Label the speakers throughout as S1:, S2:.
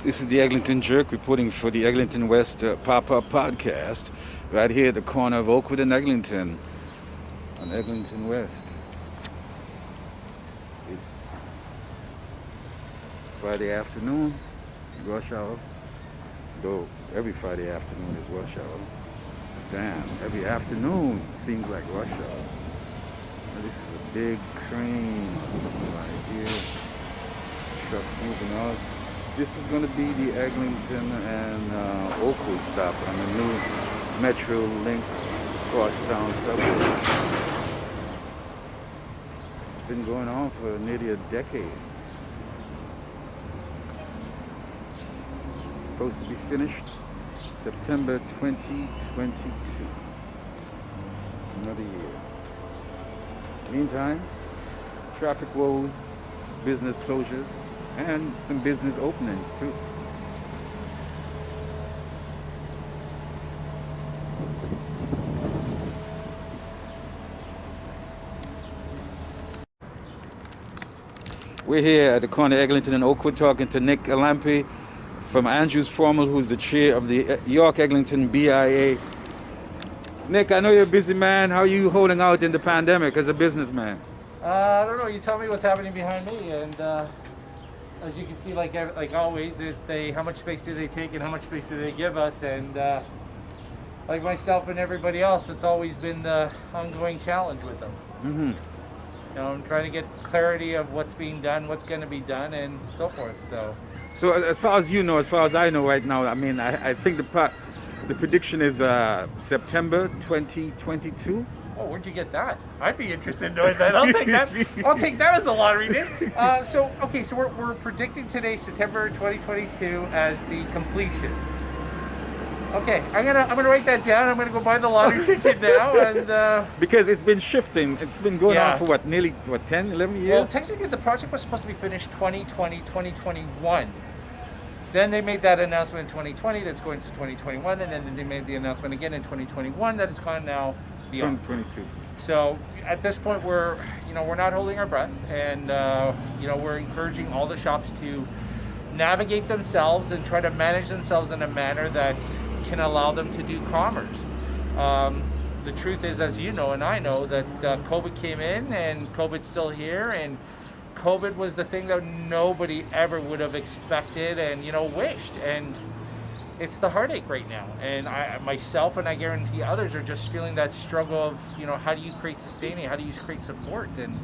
S1: This is the Eglinton Jerk reporting for the Eglinton West Pop-Up Podcast, right here at the corner of Oakwood and Eglinton, on Eglinton West. It's Friday afternoon, rush hour, though every Friday afternoon is rush hour. Damn, every afternoon seems like rush hour. Now, this is a big crane or something right here. Trucks moving out. This is going to be the Eglinton and Oakwood stop on the new Metrolinx crosstown subway. It's been going on for nearly a decade. It's supposed to be finished September 2022. Another year. Meantime, traffic woes, business closures, and some business openings too. We're here at the corner of Eglinton and Oakwood talking to Nick Alampi from Andrews Formal, who's the chair of the York-Eglinton BIA. Nick, I know you're a busy man. How are you holding out in the pandemic as a businessman?
S2: I don't know. You tell me what's happening behind me, and as you can see, like always, how much space do they take and how much space do they give us? And like myself and everybody else, it's always been the ongoing challenge with them.
S1: Mm-hmm.
S2: You know, I'm trying to get clarity of what's being done, what's going to be done, and so forth.
S1: So as far as you know, as far as I know right now, I mean, I think the prediction is September 2022.
S2: Oh, where'd you get that? I'd be interested in knowing that. I'll take that. I'll take that as a lottery name. So we're predicting today September 2022 as the completion. Okay, I'm gonna write that down. I'm gonna go buy the lottery ticket now, and
S1: because it's been shifting. It's been going on for nearly 10, 11 years?
S2: Well, technically the project was supposed to be finished 2020, 2021. Then they made that announcement in 2020 that's going to 2021, and then they made the announcement again in 2021 that it's gone now beyond
S1: 2022.
S2: So at this point, we're not holding our breath, and we're encouraging all the shops to navigate themselves and try to manage themselves in a manner that can allow them to do commerce. The truth is, as you know and I know, that COVID came in and COVID's still here, and COVID was the thing that nobody ever would have expected and wished, and it's the heartache right now. And I myself, and I guarantee others, are just feeling that struggle of how do you create sustaining, how do you create support, and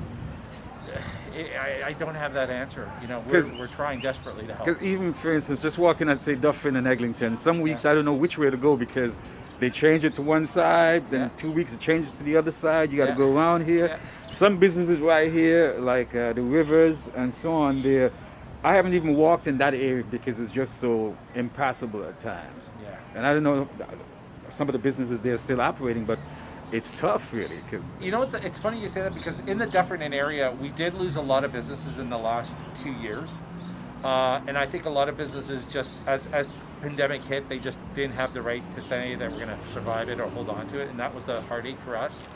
S2: I don't have that answer. We're trying desperately to help.
S1: Because even, for instance, just walking at, say, Duffin and Eglinton, some weeks I don't know which way to go because they change it to one side, then 2 weeks it changes to the other side. You got to go around here.
S2: Yeah.
S1: Some businesses right here, like the Rivers and so on, I haven't even walked in that area because it's just so impassable at times.
S2: Yeah.
S1: And I don't know, some of the businesses there are still operating, but it's tough, really. Cause
S2: it's funny you say that, because in the Dufferin area, we did lose a lot of businesses in the last 2 years. And I think a lot of businesses just, as pandemic hit, they just didn't have the right to say that we're going to survive it or hold on to it. And that was the heartache for us.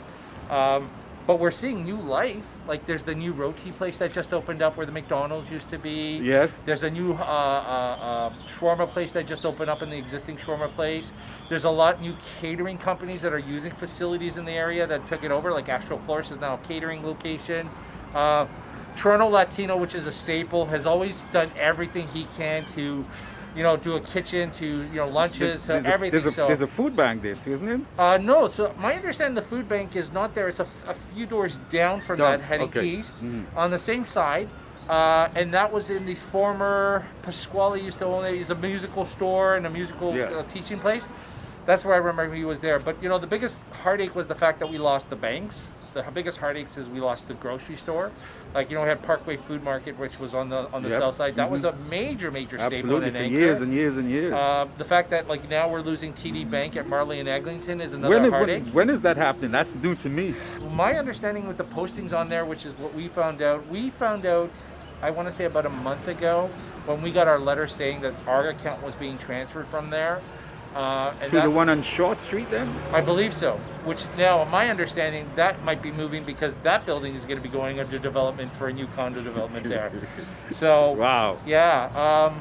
S2: But we're seeing new life. Like there's the new roti place that just opened up where the McDonald's used to be.
S1: Yes.
S2: There's a new shawarma place that just opened up in the existing shawarma place. There's a lot new catering companies that are using facilities in the area that took it over. Like Astro Flores is now a catering location. Toronto Latino, which is a staple, has always done everything he can to do a kitchen, to lunches, everything.
S1: There's a food bank there too, isn't it?
S2: No. So my understanding, the food bank is not there. It's a few doors down from that, heading east, on the same side. And that was in the former Pasquale used to own it. He's a musical store and a musical teaching place. That's where I remember he was there. But the biggest heartache was the fact that we lost the banks. The biggest heartaches is we lost the grocery store. Like we had Parkway Food Market, which was on the south side. That was a major staple in
S1: for
S2: Anchor.
S1: years and years and years.
S2: The fact that now we're losing TD Bank at Marley and Eglinton is another heartache.
S1: When is that happening? That's new to me.
S2: My understanding with the postings on there, which is what we found out, I want to say about a month ago, when we got our letter saying that our account was being transferred from there.
S1: To the one on Short Street then?
S2: I believe so. Which now, my understanding, that might be moving because that building is going to be going under development for a new condo development there. So,
S1: wow.
S2: Yeah.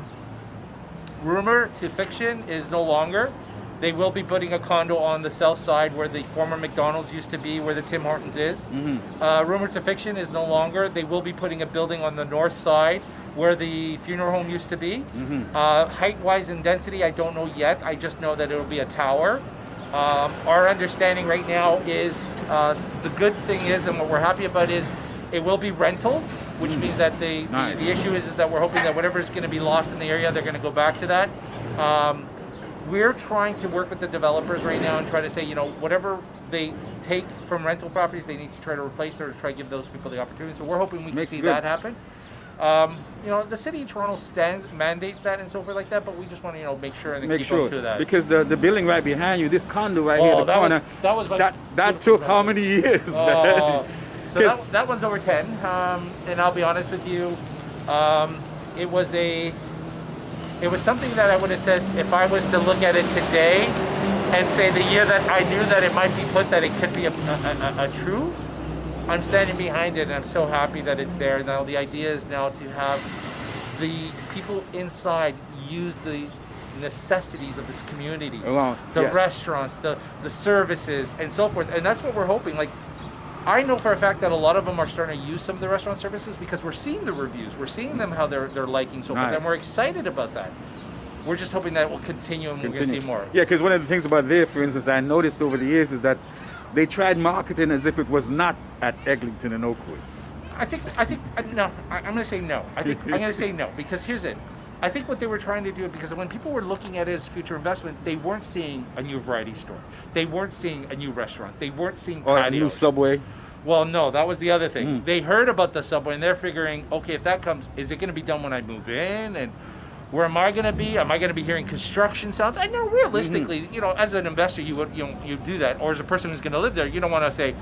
S2: rumor to fiction is no longer. They will be putting a condo on the south side where the former McDonald's used to be, where the Tim Hortons is. Rumor to fiction is no longer. They will be putting a building on the north side where the funeral home used to be. Height-wise and density, I don't know yet. I just know that it will be a tower. Our understanding right now is the good thing is, and what we're happy about is, it will be rentals, which means that the issue is that we're hoping that whatever is going to be lost in the area, they're going to go back to that. We're trying to work with the developers right now and try to say, you know, whatever they take from rental properties, they need to try to replace or try to give those people the opportunity. So we're hoping we can see that happen. You know, the city of Toronto mandates that and so forth like that, but we just want to, you know, make sure and keep up to that.
S1: Because the building right behind you, this condo right here, the corner, that took how many years?
S2: So that one's over 10, and I'll be honest with you, it was something that I would have said if I was to look at it today and say the year that I knew that it might be put, that it could be a true. I'm standing behind it, and I'm so happy that it's there. Now the idea is now to have the people inside use the necessities of this community, the restaurants, the services, and so forth. And that's what we're hoping. Like, I know for a fact that a lot of them are starting to use some of the restaurant services because we're seeing the reviews, we're seeing them how they're liking so forth, and we're excited about that. We're just hoping that will continue and we're going to see more.
S1: Yeah, because one of the things about there, for instance, I noticed over the years is that they tried marketing as if it was not at Eglinton and Oakwood.
S2: No, I'm going to say no. I'm going to say no, because here's it. I think what they were trying to do, because when people were looking at it as future investment, they weren't seeing a new variety store. They weren't seeing a new restaurant. They weren't seeing patios.
S1: Or a new Subway.
S2: Well, no, that was the other thing. They heard about the Subway, and they're figuring, okay, if that comes, is it going to be done when I move in? And where am I going to be? Am I going to be hearing construction sounds? I know realistically, you know, as an investor, you do that. Or as a person who's going to live there, you don't want to say,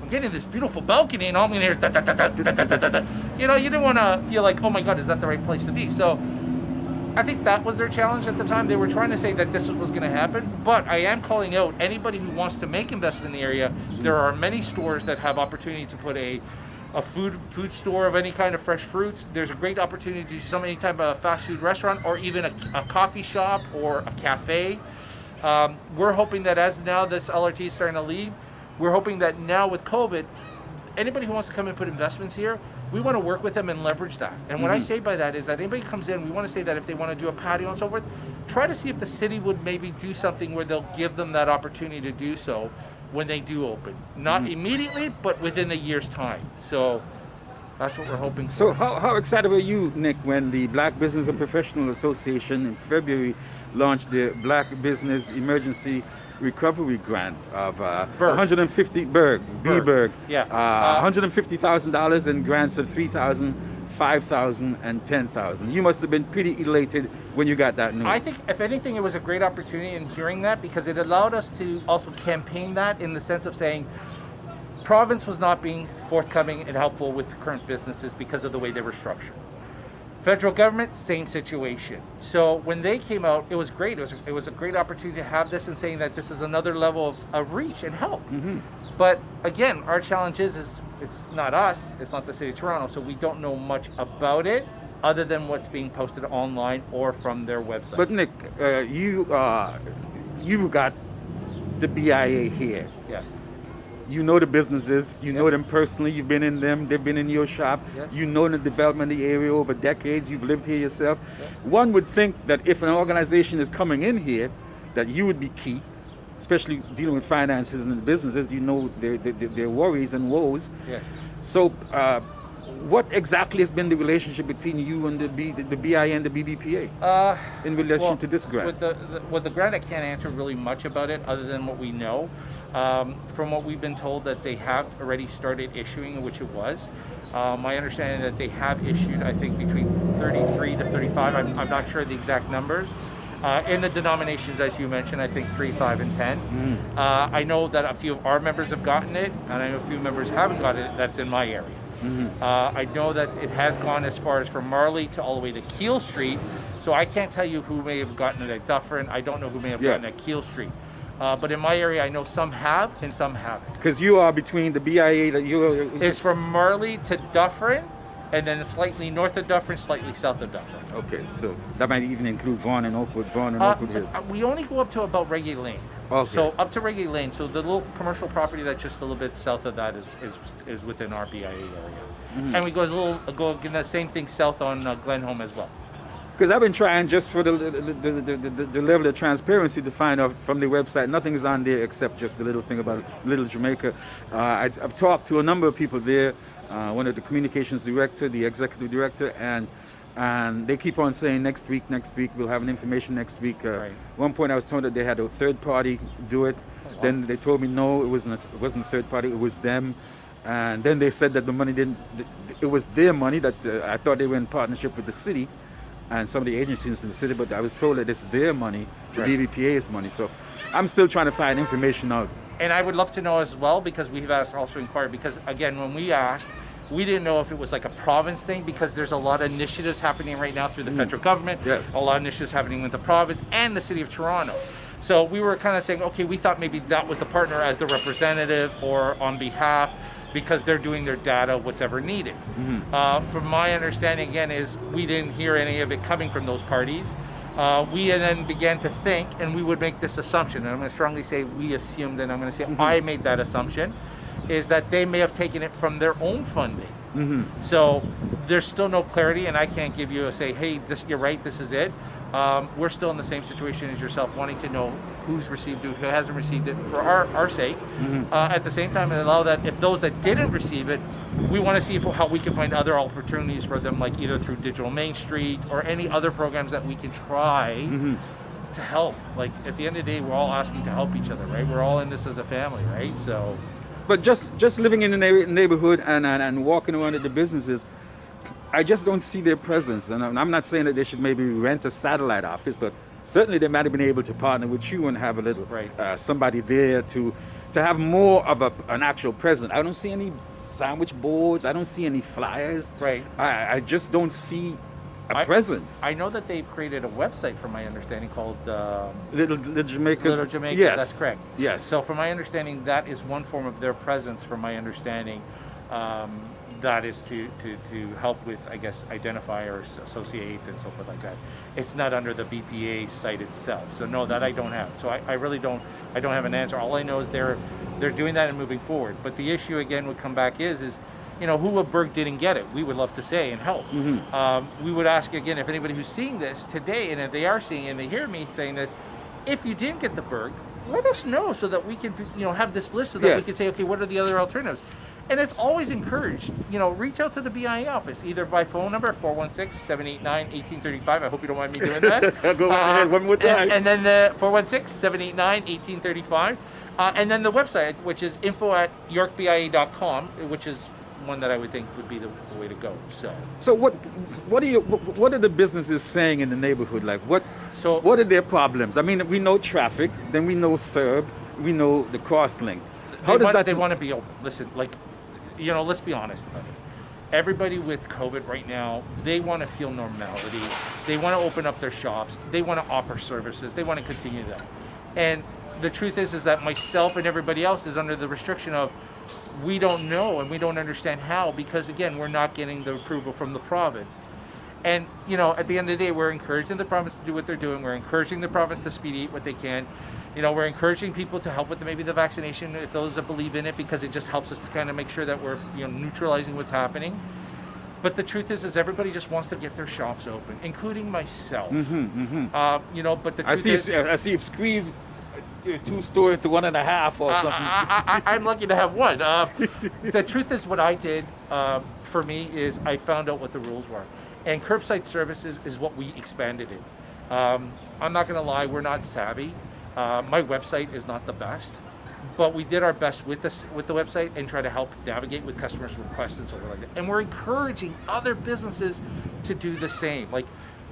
S2: I'm getting this beautiful balcony, and all I'm going to hear, da, da, da, da, da, da, da, da. You know, you didn't want to feel like, oh my God, is that the right place to be? So I think that was their challenge at the time. They were trying to say that this was going to happen, but I am calling out anybody who wants to make investment in the area. There are many stores that have opportunity to put a food store of any kind of fresh fruits. There's a great opportunity to do some any type of fast food restaurant or even a coffee shop or a cafe. We're hoping that as now this LRT is starting to leave, we're hoping that now with COVID, anybody who wants to come and put investments here, we want to work with them and leverage that. And what I say by that is that anybody comes in, we want to say that if they want to do a patio and so forth, try to see if the city would maybe do something where they'll give them that opportunity to do so when they do open. Not immediately, but within a year's time. So that's what we're hoping for.
S1: So how excited were you, Nick, when the Black Business and Professional Association in February launched the Black Business Emergency Recovery Grant of $150,000 in grants of $3,000, $5,000, and $10,000. You must have been pretty elated when you got that news.
S2: I think, if anything, it was a great opportunity in hearing that, because it allowed us to also campaign that in the sense of saying province was not being forthcoming and helpful with the current businesses because of the way they were structured. Federal government, same situation. So when they came out, it was great. It was a great opportunity to have this and saying that this is another level of reach and help. But again, our challenge is it's not us, it's not the City of Toronto, so we don't know much about it other than what's being posted online or from their website.
S1: But Nick, you got the BIA here.
S2: Yeah.
S1: You know the businesses, you know them personally, you've been in them, they've been in your shop, you know the development of the area over decades, you've lived here yourself. One would think that if an organization is coming in here, that you would be key, especially dealing with finances and the businesses, you know their worries and woes. So what exactly has been the relationship between you and the BIA and the BBPA in relation to this grant?
S2: With the grant, I can't answer really much about it other than what we know. From what we've been told, that they have already started issuing, which it was. My understanding that they have issued, I think, between 33 to 35. I'm not sure the exact numbers. In the denominations, as you mentioned, I think 3, 5, and 10. I know that a few of our members have gotten it, and I know a few members haven't gotten it. That's in my area. I know that it has gone as far as from Marley to all the way to Keele Street. So I can't tell you who may have gotten it at Dufferin. I don't know who may have gotten it at Keele Street. But in my area, I know some have and some haven't.
S1: Because you are between the BIA that you...
S2: It's from Marley to Dufferin, and then slightly north of Dufferin, slightly south of Dufferin.
S1: Okay, so that might even include Vaughan and Oakwood, Hills.
S2: We only go up to about Reggae Lane.
S1: Okay.
S2: So up to Reggae Lane. So the little commercial property that's just a little bit south of that is within our BIA area. And we go the same thing south on Glenholm as well.
S1: Because I've been trying just for the level of transparency to find out from the website. Nothing is on there except just the little thing about Little Jamaica. I've talked to a number of people there, one of the communications director, the executive director, and they keep on saying next week, we'll have an information next week.
S2: Right.
S1: At one point I was told that they had a third party do it.
S2: Oh, wow.
S1: Then they told me no, it wasn't a third party, it was them. And then they said that the money it was their money, that I thought they were in partnership with the city and some of the agencies in the city, but I was told that it's their money, the BVPA's money. So I'm still trying to find information out.
S2: And I would love to know as well, because we've asked also inquired, because again, when we asked, we didn't know if it was like a province thing, because there's a lot of initiatives happening right now through the federal government,
S1: Yes.
S2: a lot of initiatives happening with the province and the city of Toronto. So we were kind of saying, okay, we thought maybe that was the partner as the representative or on behalf, because they're doing their data, whatever needed. From my understanding, again, is we didn't hear any of it coming from those parties. We then began to think, and we would make this assumption, and I'm going to strongly say we assumed, and I'm going to say I made that assumption, is that they may have taken it from their own funding. So there's still no clarity, and I can't give you say, hey, you're right, this is it. We're still in the same situation as yourself, wanting to know who's received it, who hasn't received it, for our sake. At the same time, and allow that if those that didn't receive it, we want to see how we can find other opportunities for them, like either through Digital Main Street or any other programs that we can try to help. Like at the end of the day, we're all asking to help each other, right? We're all in this as a family, right? So,
S1: but just living in the neighborhood and walking around at the businesses, I just don't see their presence. And I'm not saying that they should maybe rent a satellite office, but certainly they might have been able to partner with you and have a little somebody there to have more of an actual presence. I don't see any sandwich boards. I don't see any flyers.
S2: Right.
S1: I just don't see a presence.
S2: I know that they've created a website, from my understanding, called
S1: Little Jamaica.
S2: Little Jamaica.
S1: Yes.
S2: That's correct.
S1: Yes.
S2: So from my understanding, that is one form of their presence. From my understanding, that is to help with, I guess, identify or associate and so forth like that. It's not under the BPA site itself. So no, that I don't have. So I really don't. I don't have an answer. All I know is they're doing that and moving forward. But the issue again would come back is you know, who of Berg didn't get it? We would love to say and help. We would ask again, if anybody who's seeing this today, and if they are seeing and they hear me saying this, if you didn't get the Berg, let us know so that we can, you know, have this list so that we can say, okay, what are the other alternatives? And it's always encouraged, you know, reach out to the BIA office, either by phone number, 416-789-1835. I hope you don't mind me doing that.
S1: Go ahead one more time.
S2: And then the 416-789-1835. And then the website, which is info@yorkbia.com, which is one that I would think would be the way to go. So
S1: what are the businesses saying in the neighborhood? Like what are their problems? I mean, we know traffic, then we know CERB, we know the crosslink.
S2: They want to be open. Listen, like, you know, let's be honest about it. Everybody with COVID right now, they want to feel normality. They want to open up their shops. They want to offer services. They want to continue that. And the truth is that myself and everybody else is under the restriction of, we don't know and we don't understand how, because again, we're not getting the approval from the province. And you know, at the end of the day, we're encouraging the province to do what they're doing. We're encouraging the province to speed what they can. You know, we're encouraging people to help with maybe the vaccination if those that believe in it, because it just helps us to kind of make sure that we're, you know, neutralizing what's happening. But the truth is everybody just wants to get their shops open, including myself. You know, but the truth is,
S1: I see you've squeezed 2 stores to 1.5 or something.
S2: I'm lucky to have one. The truth is, what I did for me is I found out what the rules were, and curbside services is what we expanded in. I'm not going to lie, we're not savvy. My website is not the best, but we did our best with the website and try to help navigate with customers' requests and so on like that. And we're encouraging other businesses to do the same. Like,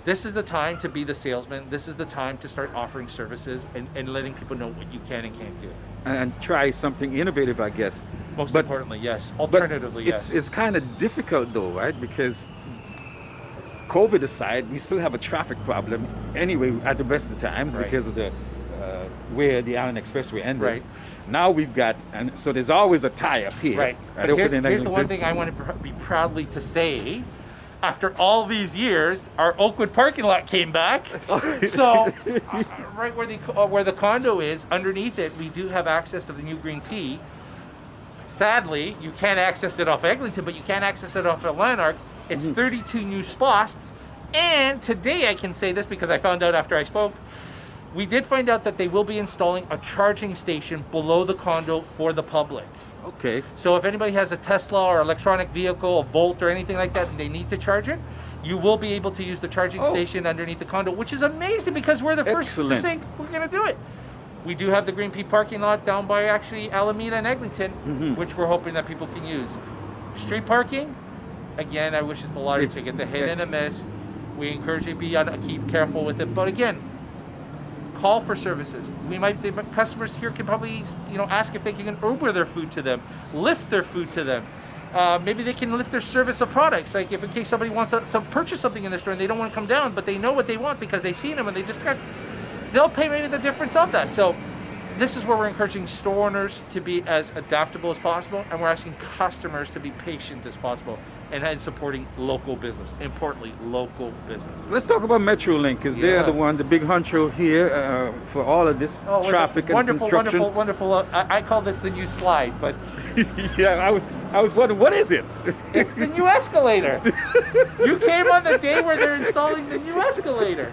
S2: this is the time to be the salesman. This is the time to start offering services and letting people know what you can and can't do.
S1: And try something innovative, I guess.
S2: Most importantly, yes. Alternatively, yes.
S1: It's kind of difficult though, right? Because COVID aside, we still have a traffic problem anyway at the best of times because of the where the Island Expressway ended.
S2: Right.
S1: Now we've got, and so there's always a tie up here.
S2: Right. But here's the one thing I want to be proudly to say. After all these years, our Oakwood parking lot came back. So, right where the condo is, underneath it, we do have access to the new Green P. Sadly, you can't access it off Eglinton, but you can access it off of Lanark. It's 32 new spots. And today I can say this because I found out after I spoke. We did find out that they will be installing a charging station below the condo for the public.
S1: Okay.
S2: So if anybody has a Tesla or electronic vehicle, a Volt or anything like that, and they need to charge it, you will be able to use the charging station underneath the condo, which is amazing because we're the first to say we're going to do it. We do have the Green P parking lot down by actually Alameda and Eglinton, which we're hoping that people can use. Street parking, again, I wish it's a lottery ticket. It's a hit and a miss. We encourage you to keep careful with it. But again, call for services. The customers here can probably, ask if they can Uber their food to them, lift their food to them. Maybe they can lift their service of products. Like if in case somebody wants to purchase something in the store and they don't want to come down, but they know what they want because they've seen them and they'll pay maybe the difference of that. So this is where we're encouraging store owners to be as adaptable as possible, and we're asking customers to be patient as possible and supporting local business. Importantly, local business.
S1: Let's talk about Metrolinx, because they're the big honcho here for all of this traffic and construction.
S2: Wonderful. I call this the new slide, but
S1: yeah, I was wondering, what is it?
S2: It's the new escalator. You came on the day where they're installing the new escalator.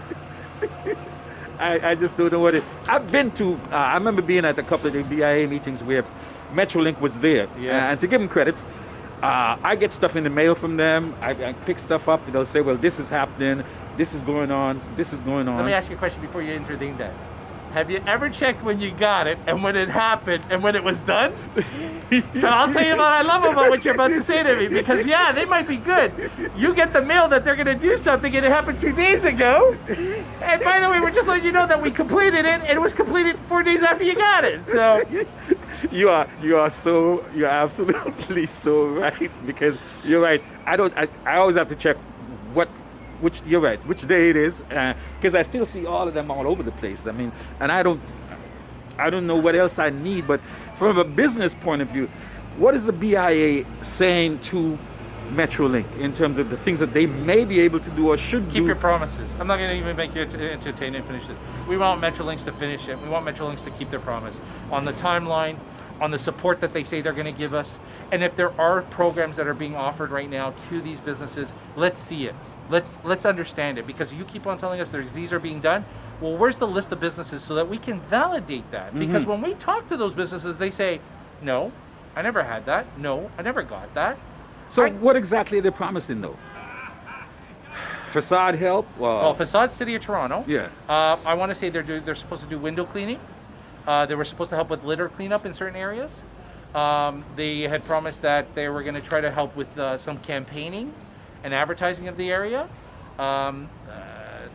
S1: I just don't know what it. I've been to. I remember being at a couple of the BIA meetings where Metrolinx was there, and to give them credit, I get stuff in the mail from them. I pick stuff up, and they'll say, "Well, this is happening. This is going on. This is going on."
S2: Let me ask you a question before you intervene. That have you ever checked when you got it and when it happened and when it was done? So I'll tell you what I love about what you're about to say to me, because they might be good. You get the mail that they're going to do something and it happened 2 days ago. And by the way, we're just letting you know that we completed it and it was completed 4 days after you got it. So
S1: you're absolutely so right, because you're right. I always have to check which day it is, because I still see all of them all over the place. I mean, and I don't know what else I need. But from a business point of view, what is the BIA saying to Metrolinx in terms of the things that they may be able to do or should do?
S2: Keep your promises. I'm not going to even make you entertain and finish it. We want Metrolinx to finish it. We want Metrolinx to keep their promise on the timeline, on the support that they say they're going to give us. And if there are programs that are being offered right now to these businesses, let's see it. Let's understand it, because you keep on telling us these are being done. Well, where's the list of businesses so that we can validate that? Because when we talk to those businesses, they say, no, I never had that. No, I never got that.
S1: So what exactly are they promising though? Facade help?
S2: Well, Facade City of Toronto.
S1: Yeah.
S2: I want to say they're supposed to do window cleaning. They were supposed to help with litter cleanup in certain areas. They had promised that they were going to try to help with some campaigning and advertising of the area.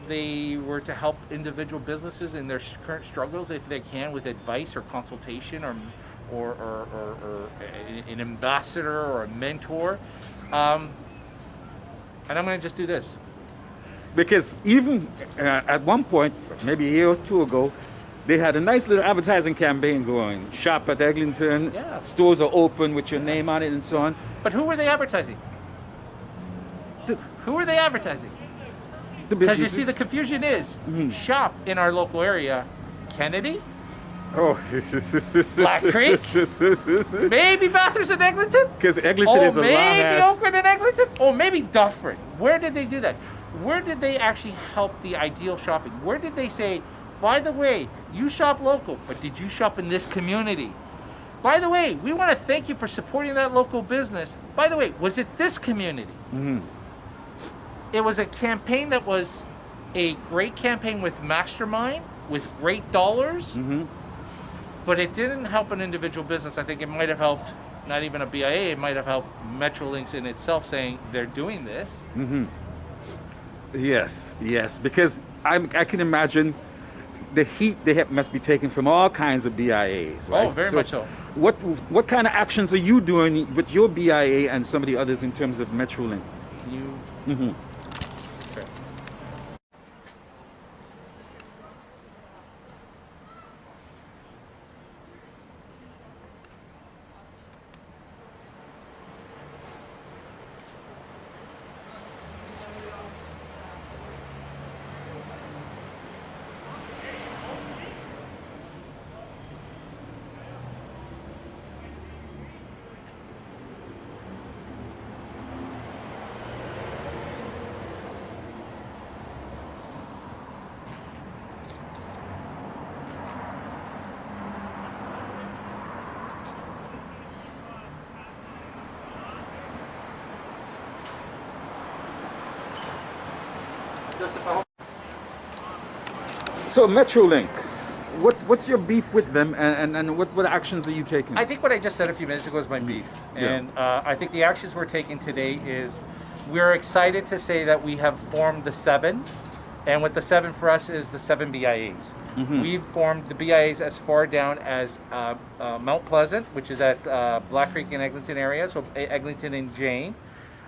S2: They were to help individual businesses in their current struggles if they can, with advice or consultation or an ambassador or a mentor. And I'm going to just do this.
S1: Because even at one point, maybe a year or two ago, they had a nice little advertising campaign going. Shop at Eglinton, stores are open with your name on it and so on.
S2: But who were they advertising? Who are they advertising?
S1: Because
S2: you see, the confusion is shop in our local area, Kennedy, Black Creek, maybe Bathurst and Eglinton,
S1: because Eglinton is a long ass.
S2: Maybe Oakwood and Eglinton, or maybe Dufferin. Where did they do that? Where did they actually help the ideal shopping? Where did they say, by the way, you shop local, but did you shop in this community? By the way, we want to thank you for supporting that local business. By the way, was it this community? It was a campaign that was a great campaign with mastermind, with great dollars, but it didn't help an individual business. I think it might have helped not even a BIA, it might have helped Metrolinx in itself saying they're doing this.
S1: Yes, because I can imagine the heat they must be taking from all kinds of BIAs, right?
S2: Oh, very much so.
S1: What kind of actions are you doing with your BIA and some of the others in terms of Metrolinx?
S2: You... Joseph, I hope.
S1: So Metrolinx, what's your beef with them, and what actions are you taking?
S2: I think what I just said a few minutes ago is my beef. And I think the actions we're taking today is we're excited to say that we have formed the 7. And what the 7 for us is the 7 BIAs. We've formed the BIAs as far down as Mount Pleasant, which is at Black Creek and Eglinton area, so Eglinton and Jane,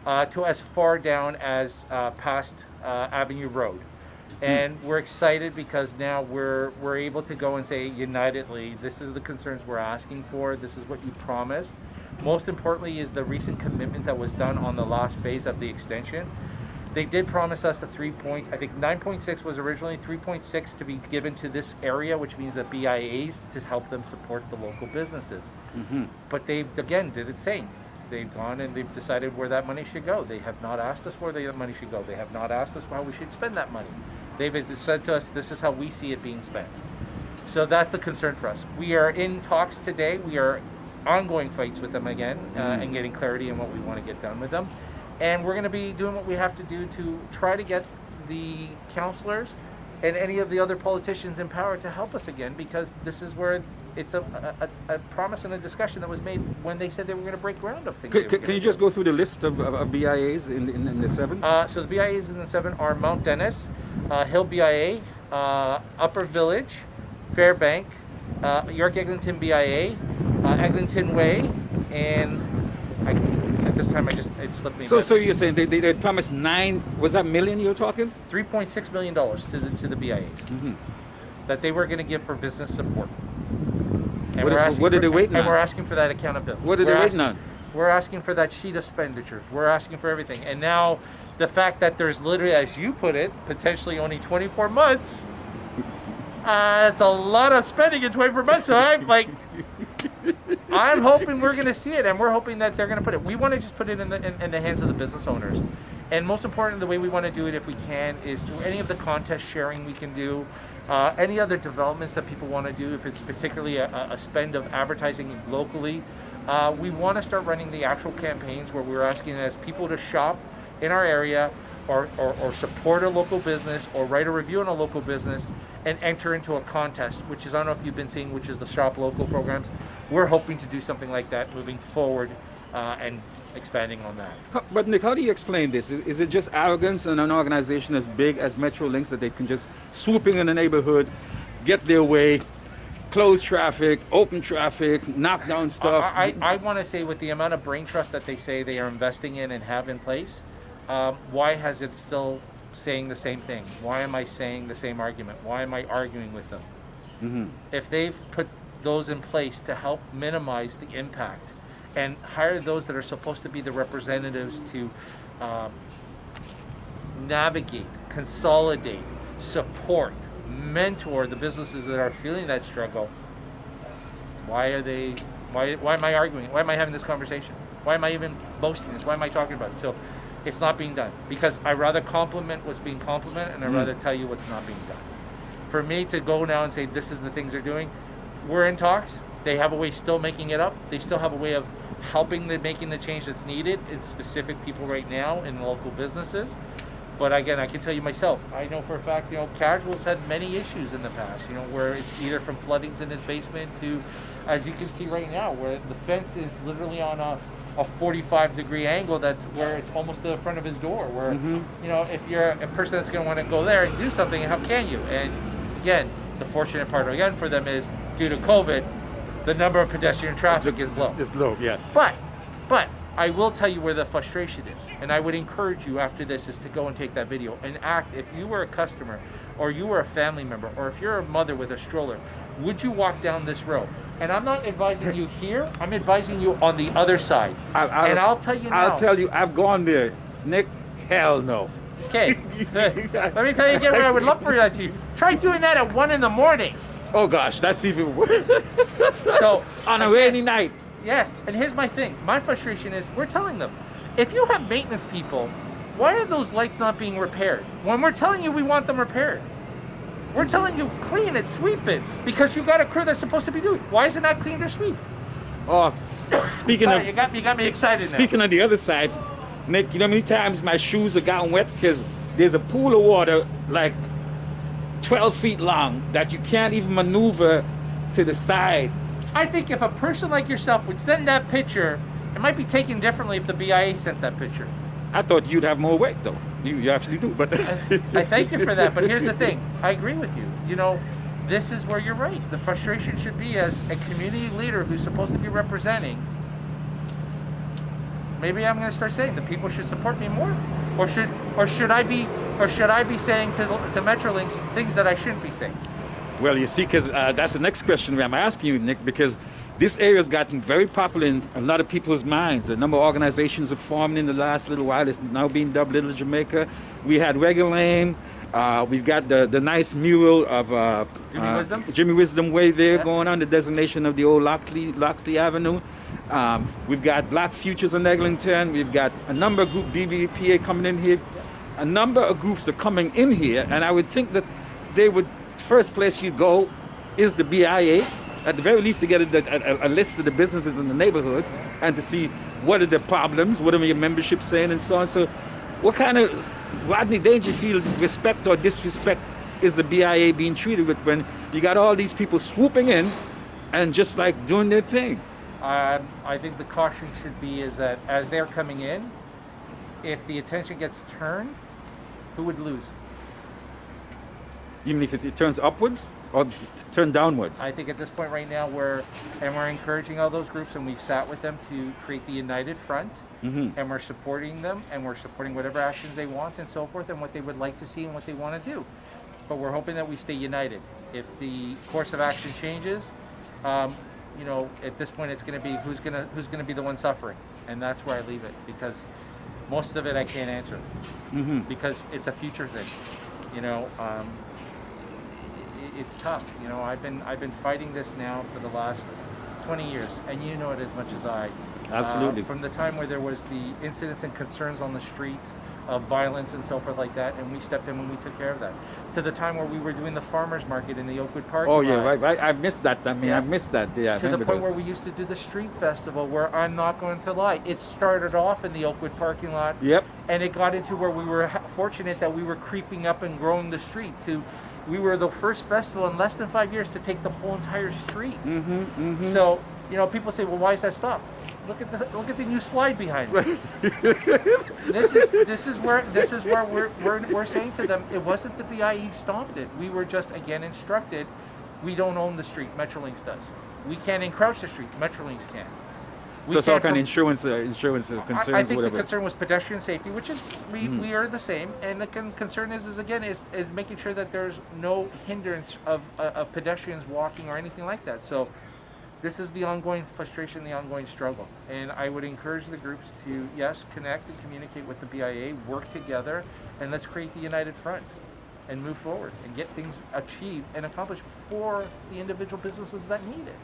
S2: to as far down as past Avenue Road. And we're excited because now we're able to go and say unitedly, this is the concerns we're asking for, this is what you promised. Most importantly is the recent commitment that was done on the last phase of the extension. They did promise us a 9.6 was originally 3.6 to be given to this area, which means that BIAs to help them support the local businesses. But they've, again, did it same. They've gone and they've decided where that money should go. They have not asked us where the money should go. They have not asked us how we should spend that money. They've said to us, this is how we see it being spent. So that's the concern for us. We are in talks today. We are ongoing fights with them again and getting clarity on what we want to get done with them. And we're going to be doing what we have to do to try to get the councillors and any of the other politicians in power to help us again, because this is where it's a promise and a discussion that was made when they said they were going to break ground of things.
S1: Can you just go through the list of BIAs in the 7?
S2: So the BIAs in the 7 are Mount Dennis, Hill BIA, Upper Village, Fairbank, York-Eglinton BIA, Eglinton Way, and at this time it slipped me.
S1: So you're saying they promised 9? Was that million you were talking?
S2: $3.6 million to the BIAs that they were going to give for business support. And
S1: what are they waiting on?
S2: And we're asking for that accountability.
S1: What are they waiting on?
S2: We're asking for that sheet of expenditures. We're asking for everything. And now the fact that there's literally, as you put it, potentially only 24 months. It's a lot of spending in 24 months. So I'm like, I'm hoping we're going to see it, and we're hoping that they're going to put it. We want to just put it in the hands of the business owners. And most important, the way we want to do it, if we can, is through any of the contest sharing we can do, any other developments that people want to do, if it's particularly a spend of advertising locally. We want to start running the actual campaigns where we're asking as people to shop in our area or support a local business or write a review on a local business and enter into a contest, which is, I don't know if you've been seeing, which is the Shop Local programs. We're hoping to do something like that moving forward and expanding on that.
S1: But Nick, how do you explain this? Is it just arrogance in an organization as big as Metrolinx that they can just swoop in the neighborhood, get their way, close traffic, open traffic, knock down stuff?
S2: I want to say with the amount of brain trust that they say they are investing in and have in place, why has it still saying the same thing? Why am I saying the same argument? Why am I arguing with them? If they've put those in place to help minimize the impact and hire those that are supposed to be the representatives to navigate, consolidate, support, mentor the businesses that are feeling that struggle, why am I arguing? Why am I having this conversation? Why am I even boasting this? Why am I talking about it? So it's not being done, because I rather compliment what's being complimented, and I rather tell you what's not being done. For me to go now and say this is the things they're doing, we're in talks. They have a way still making it up. They still have a way of helping making the change that's needed in specific people right now in local businesses. But again, I can tell you myself, I know for a fact, Casual's had many issues in the past, where it's either from floodings in his basement to, as you can see right now, where the fence is literally on a 45-degree angle that's where it's almost to the front of his door, where, if you're a person that's going to want to go there and do something, how can you? And again, the fortunate part again for them is, due to COVID, the number of pedestrian traffic is low.
S1: It's low, yeah.
S2: But I will tell you where the frustration is, and I would encourage you after this is to go and take that video and act. If you were a customer, or you were a family member, or if you're a mother with a stroller, would you walk down this road? And I'm not advising you here, I'm advising you on the other side. I'll tell you now.
S1: I'll tell you, I've gone there. Nick, hell no.
S2: Okay, let me tell you again what I would love for that to you. Try doing that at 1 in the morning.
S1: Oh gosh, that's even worse.
S2: So
S1: on a rainy night.
S2: Yes, and here's my thing. My frustration is, we're telling them, if you have maintenance people, why are those lights not being repaired? When we're telling you we want them repaired. We're telling you clean it, sweep it, because you got a crew that's supposed to be doing it. Why is it not cleaned or swept?
S1: Oh, speaking of...
S2: You got me excited now.
S1: Speaking of the other side, Nick, you know how many times my shoes have gotten wet because there's a pool of water like 12 feet long that you can't even maneuver to the side.
S2: I think if a person like yourself would send that picture, it might be taken differently if the BIA sent that picture.
S1: I thought you'd have more weight, though. You actually do, but
S2: I thank you for that, but here's the thing. I agree with you. You know, this is where you're right. The frustration should be, as a community leader who's supposed to be representing, maybe I'm going to start saying the people should support me more, or should I be saying to Metrolinx things that I shouldn't be saying?
S1: Well, you see, because that's the next question I'm asking you, Nick, because this area has gotten very popular in a lot of people's minds. A number of organizations have formed in the last little while. It's now being dubbed Little Jamaica. We had Reggae Lane. We've got the nice mural of Jimmy Wisdom Way there going on, the designation of the old Loxley Avenue. We've got Black Futures in Eglinton. We've got a number of group BBPA coming in here. A number of groups are coming in here, and I would think that they would, first place you go is the BIA, at the very least to get a list of the businesses in the neighborhood and to see what are the problems, what are your memberships saying, and so on. So what kind of Rodney Dangerfield respect or disrespect is the BIA being treated with when you got all these people swooping in and just like doing their thing?
S2: I think the caution should be is that as they're coming in, if the attention gets turned, who would lose?
S1: Even if it turns upwards or turn downwards?
S2: I think at this point right now we're encouraging all those groups, and we've sat with them to create the united front, and we're supporting them, and we're supporting whatever actions they want and so forth, and what they would like to see and what they want to do. But we're hoping that we stay united. If the course of action changes, you know, at this point it's going to be who's going to be the one suffering, and that's where I leave it, because most of it I can't answer, because it's a future thing. You know, it's tough. You know, I've been fighting this now for the last 20 years, and you know it as much as I.
S1: Absolutely.
S2: From the time where there was the incidents and concerns on the street of violence and so forth like that, and we stepped in when we took care of that, to the time where we were doing the farmers market in the Oakwood Park.
S1: Oh yeah, right. I missed that. I mean, I missed that. Yeah.
S2: To the point where we used to do the street festival, where I'm not going to lie, it started off in the Oakwood parking lot.
S1: Yep.
S2: And it got into where we were fortunate that we were creeping up and growing the street to. We were the first festival in less than 5 years to take the whole entire street. So, you know, people say, well, why is that stop? Look at the new slide behind me. this is where we're saying to them, it wasn't the BIE who stopped it. We were just again instructed, we don't own the street, Metrolinx does. We can't encroach the street, Metrolinx can.
S1: That's all kind of insurance concerns.
S2: I think
S1: whatever.
S2: the concern was pedestrian safety, which is we are the same, and the concern is making sure that there's no hindrance of pedestrians walking or anything like that. So this is the ongoing frustration, the ongoing struggle, and I would encourage the groups to connect and communicate with the BIA, work together, and let's create the united front and move forward and get things achieved and accomplished for the individual businesses that need it.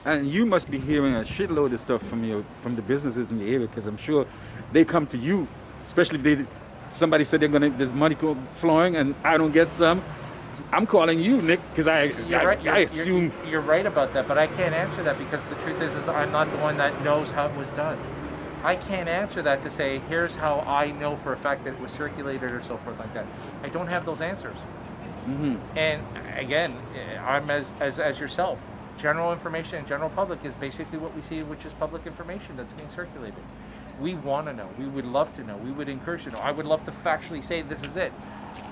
S1: And you must be hearing a shitload of stuff from the businesses in the area, because I'm sure they come to you, especially if somebody said there's money flowing and I don't get some. I'm calling you, Nick, because I assume
S2: you're right about that, but I can't answer that, because the truth is I'm not the one that knows how it was done. I can't answer that to say, here's how I know for a fact that it was circulated or so forth like that. I don't have those answers. And again, I'm as yourself. General information and general public is basically what we see, which is public information that's being circulated. We want to know. We would love to know. We would encourage to know. I would love to factually say this is it.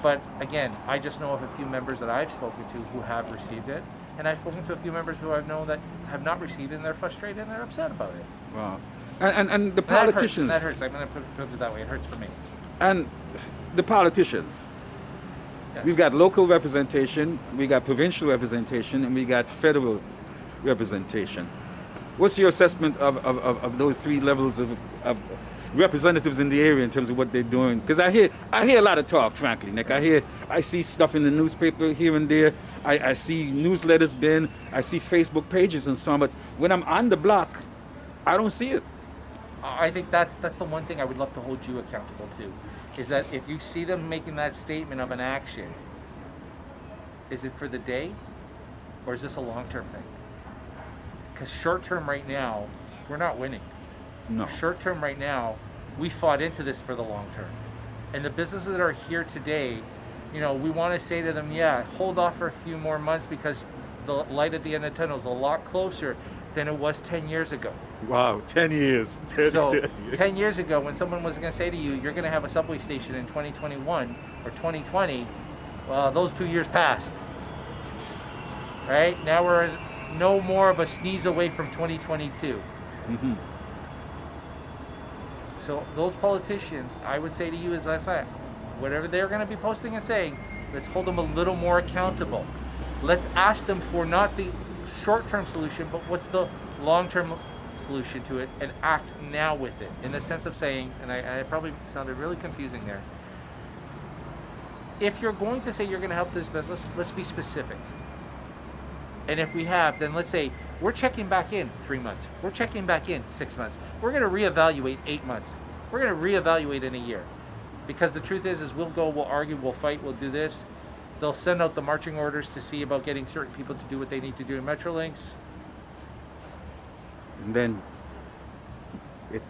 S2: But again, I just know of a few members that I've spoken to who have received it. And I've spoken to a few members who I've known that have not received it, and they're frustrated and they're upset about it.
S1: Wow. And the politicians.
S2: That hurts. I'm going to put it that way. It hurts for me.
S1: And the politicians.
S2: Yes.
S1: We've got local representation, we got provincial representation, and we got federal representation. What's your assessment of those three levels of representatives in the area in terms of what they're doing? Because I hear a lot of talk, frankly, Nick. I see stuff in the newspaper here and there. I see newsletters I see Facebook pages and so on, but when I'm on the block, I don't see it.
S2: I think that's the one thing I would love to hold you accountable to, is that if you see them making that statement of an action, is it for the day, or is this a long-term thing? Because short-term right now, we're not winning.
S1: No.
S2: Short-term right now, we fought into this for the long term. And the businesses that are here today, you know, we want to say to them, yeah, hold off for a few more months because the light at the end of the tunnel is a lot closer than it was 10 years ago.
S1: Wow, 10 years. 10
S2: So
S1: 10 years.
S2: 10 years ago, when someone was going to say to you, you're going to have a subway station in 2021 or 2020, well, those 2 years passed. Right? Now we're no more of a sneeze away from 2022.
S1: Mm-hmm.
S2: So those politicians, I would say to you as I said, whatever they're going to be posting and saying, let's hold them a little more accountable. Let's ask them for not the short-term solution, but what's the long-term solution to it, and act now with it. In the sense of saying, and I probably sounded really confusing there, if you're going to say you're going to help this business, let's be specific. And if we have, then let's say we're checking back in 3 months. We're checking back in 6 months. We're going to reevaluate 8 months. We're going to reevaluate in a year. Because the truth is we'll go, we'll argue, we'll fight, we'll do this. They'll send out the marching orders to see about getting certain people to do what they need to do in Metrolinx.
S1: And then it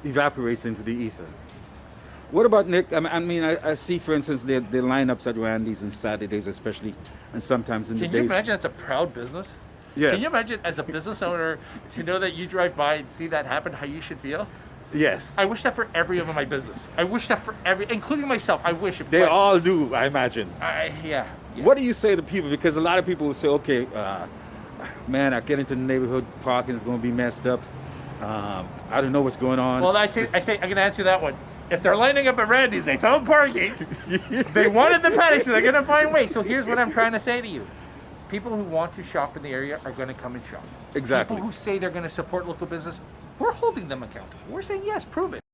S1: evaporates into the ether. What about, Nick? I mean, I see, for instance, the lineups at Randy's on Saturdays, especially, and sometimes in the days.
S2: Can you imagine it's a proud business?
S1: Yes.
S2: Can you imagine as a business owner to know that you drive by and see that happen, how you should feel?
S1: Yes.
S2: I wish that for every of my business. I wish that for every, including myself. I wish it.
S1: They all do, I imagine.
S2: Yeah.
S1: What do you say to people? Because a lot of people will say, okay, man, I get into the neighborhood, parking is going to be messed up. I don't know what's going on.
S2: Well, I say, I'm going to answer that one. If they're lining up at Randy's, they found parking. They wanted the paddock, so they're going to find ways. So here's what I'm trying to say to you. People who want to shop in the area are going to come and shop.
S1: Exactly.
S2: People who say they're going to support local business, we're holding them accountable. We're saying, yes, prove it.